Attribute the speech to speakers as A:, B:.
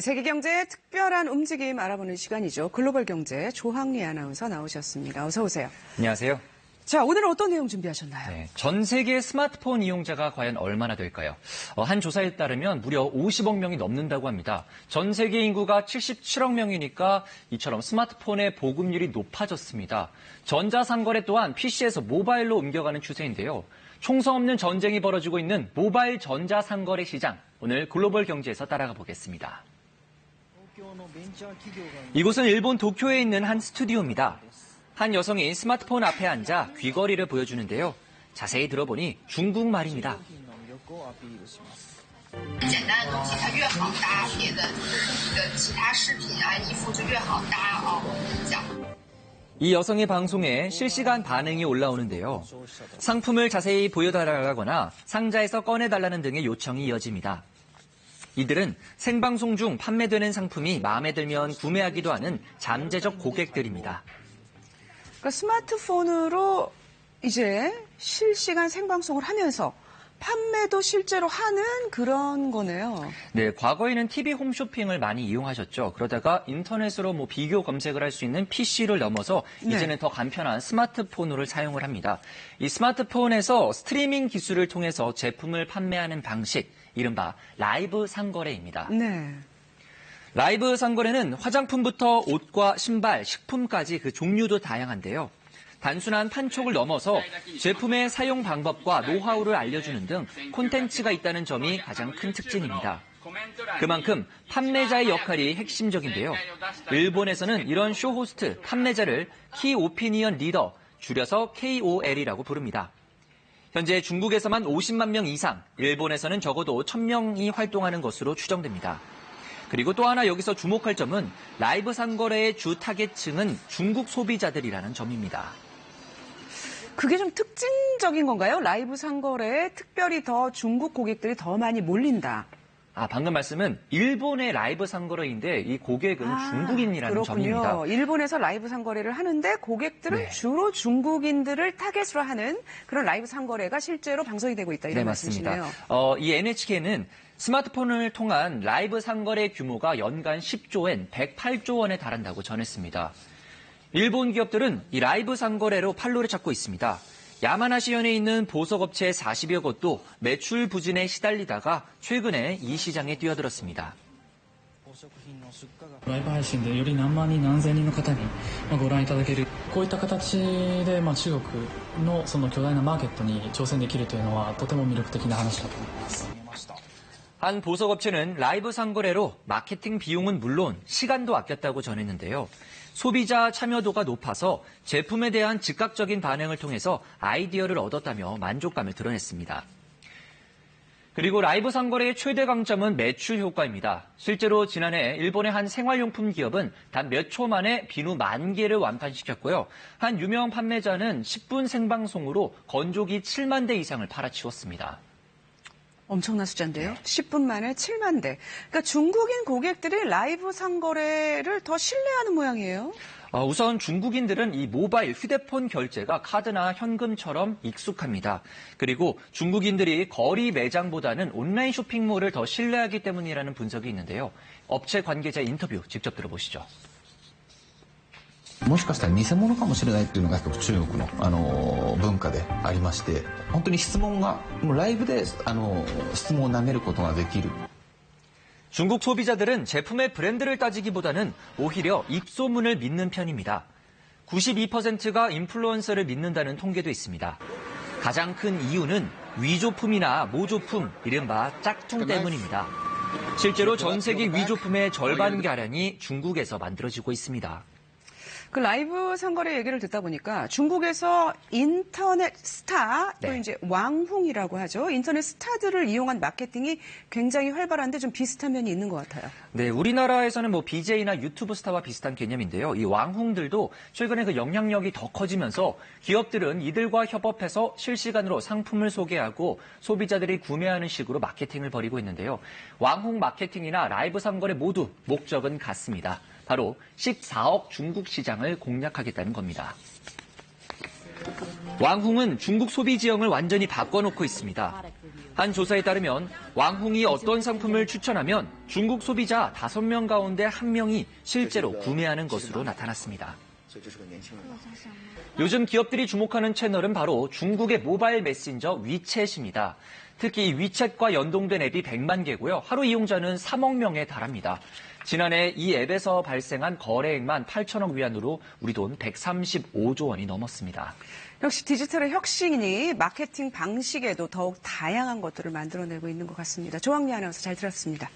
A: 세계 경제의 특별한 움직임 알아보는 시간이죠. 글로벌 경제 조항리 아나운서 나오셨습니다. 어서 오세요.
B: 안녕하세요.
A: 자, 오늘은 어떤 내용 준비하셨나요?
B: 네, 전 세계 스마트폰 이용자가 과연 얼마나 될까요? 한 조사에 따르면 무려 50억 명이 넘는다고 합니다. 전 세계 인구가 77억 명이니까 이처럼 스마트폰의 보급률이 높아졌습니다. 전자상거래 또한 PC에서 모바일로 옮겨가는 추세인데요. 총성 없는 전쟁이 벌어지고 있는 모바일 전자상거래 시장, 오늘 글로벌 경제에서 따라가 보겠습니다. 이곳은 일본 도쿄에 있는 한 스튜디오입니다. 한 여성이 스마트폰 앞에 앉아 귀걸이를 보여주는데요. 자세히 들어보니 중국말입니다. 이 여성의 방송에 실시간 반응이 올라오는데요. 상품을 자세히 보여달라거나 상자에서 꺼내달라는 등의 요청이 이어집니다. 이들은 생방송 중 판매되는 상품이 마음에 들면 구매하기도 하는 잠재적 고객들입니다.
A: 그러니까 스마트폰으로 이제 실시간 생방송을 하면서 판매도 실제로 하는 그런 거네요.
B: 네, 과거에는 TV 홈쇼핑을 많이 이용하셨죠. 그러다가 인터넷으로 비교 검색을 할 수 있는 PC를 넘어서 이제는 더 간편한 스마트폰을 사용을 합니다. 이 스마트폰에서 스트리밍 기술을 통해서 제품을 판매하는 방식, 이른바 라이브 상거래입니다.
A: 네.
B: 라이브 상거래는 화장품부터 옷과 신발, 식품까지 그 종류도 다양한데요. 단순한 판촉을 넘어서 제품의 사용 방법과 노하우를 알려주는 등 콘텐츠가 있다는 점이 가장 큰 특징입니다. 그만큼 판매자의 역할이 핵심적인데요. 일본에서는 이런 쇼호스트, 판매자를 키 오피니언 리더, 줄여서 KOL이라고 부릅니다. 현재 중국에서만 50만 명 이상, 일본에서는 적어도 1000명이 활동하는 것으로 추정됩니다. 그리고 또 하나 여기서 주목할 점은 라이브 상거래의 주 타겟층은 중국 소비자들이라는 점입니다.
A: 그게 좀 특징적인 건가요? 라이브 상거래에 특별히 더 중국 고객들이 더 많이 몰린다.
B: 방금 말씀은 일본의 라이브 상거래인데 이 고객은 중국인이라는
A: 그렇군요.
B: 점입니다.
A: 일본에서 라이브 상거래를 하는데 고객들은 주로 중국인들을 타겟으로 하는 그런 라이브 상거래가 실제로 방송이 되고 있다. 이런 말씀이시네요.
B: 맞습니다. 이 NHK는 스마트폰을 통한 라이브 상거래 규모가 연간 10조엔 108조 원에 달한다고 전했습니다. 일본 기업들은 이 라이브 상거래로 판로를 찾고 있습니다. 야마나시현에 있는 보석업체 40여 곳도 매출 부진에 시달리다가 최근에 이 시장에 뛰어들었습니다.
C: ライブ配信でより何万人何千人の方にご覧いただけるこういった形で中国のその巨大なマーケットに挑戦できるというのはとても魅力的な話だと思います。
B: 한 보석업체는 라이브 상거래로 마케팅 비용은 물론 시간도 아꼈다고 전했는데요. 소비자 참여도가 높아서 제품에 대한 즉각적인 반응을 통해서 아이디어를 얻었다며 만족감을 드러냈습니다. 그리고 라이브 상거래의 최대 강점은 매출 효과입니다. 실제로 지난해 일본의 한 생활용품 기업은 단 몇 초 만에 비누 10,000개를 완판시켰고요. 한 유명 판매자는 10분 생방송으로 건조기 7만 대 이상을 팔아치웠습니다.
A: 엄청난 숫자인데요. 10분 만에 7만 대. 그러니까 중국인 고객들이 라이브 상거래를 더 신뢰하는 모양이에요.
B: 우선 중국인들은 이 모바일 휴대폰 결제가 카드나 현금처럼 익숙합니다. 그리고 중국인들이 거리 매장보다는 온라인 쇼핑몰을 더 신뢰하기 때문이라는 분석이 있는데요. 업체 관계자 인터뷰 직접 들어보시죠.
D: もしかしたら偽物かもしれないっていうのが中国の文化でありまして、本当に質問がもうライブで質問を投げることができる。
B: 중국 소비자들은 제품의 브랜드를 따지기보다는 오히려 입소문을 믿는 편입니다. 92%가 인플루언서를 믿는다는 통계도 있습니다. 가장 큰 이유는 위조품이나 모조품, 이른바 짝퉁 때문입니다. 실제로 전 세계 위조품의 절반가량이 중국에서 만들어지고 있습니다.
A: 그 라이브 상거래 얘기를 듣다 보니까 중국에서 인터넷 스타, 또 이제 왕홍이라고 하죠. 인터넷 스타들을 이용한 마케팅이 굉장히 활발한데 좀 비슷한 면이 있는 것 같아요.
B: 네, 우리나라에서는 BJ나 유튜브 스타와 비슷한 개념인데요. 이 왕홍들도 최근에 그 영향력이 더 커지면서 기업들은 이들과 협업해서 실시간으로 상품을 소개하고 소비자들이 구매하는 식으로 마케팅을 벌이고 있는데요. 왕홍 마케팅이나 라이브 상거래 모두 목적은 같습니다. 바로 14억 중국 시장을 공략하겠다는 겁니다. 왕홍은 중국 소비 지형을 완전히 바꿔놓고 있습니다. 한 조사에 따르면 왕홍이 어떤 상품을 추천하면 중국 소비자 5명 가운데 1명이 실제로 구매하는 것으로 나타났습니다. 요즘 기업들이 주목하는 채널은 바로 중국의 모바일 메신저 위챗입니다. 특히 이 위챗과 연동된 앱이 100만 개고요. 하루 이용자는 3억 명에 달합니다. 지난해 이 앱에서 발생한 거래액만 8천억 위안으로 우리 돈 135조 원이 넘었습니다.
A: 역시 디지털의 혁신이 마케팅 방식에도 더욱 다양한 것들을 만들어내고 있는 것 같습니다. 조항리 아나운서 잘 들었습니다.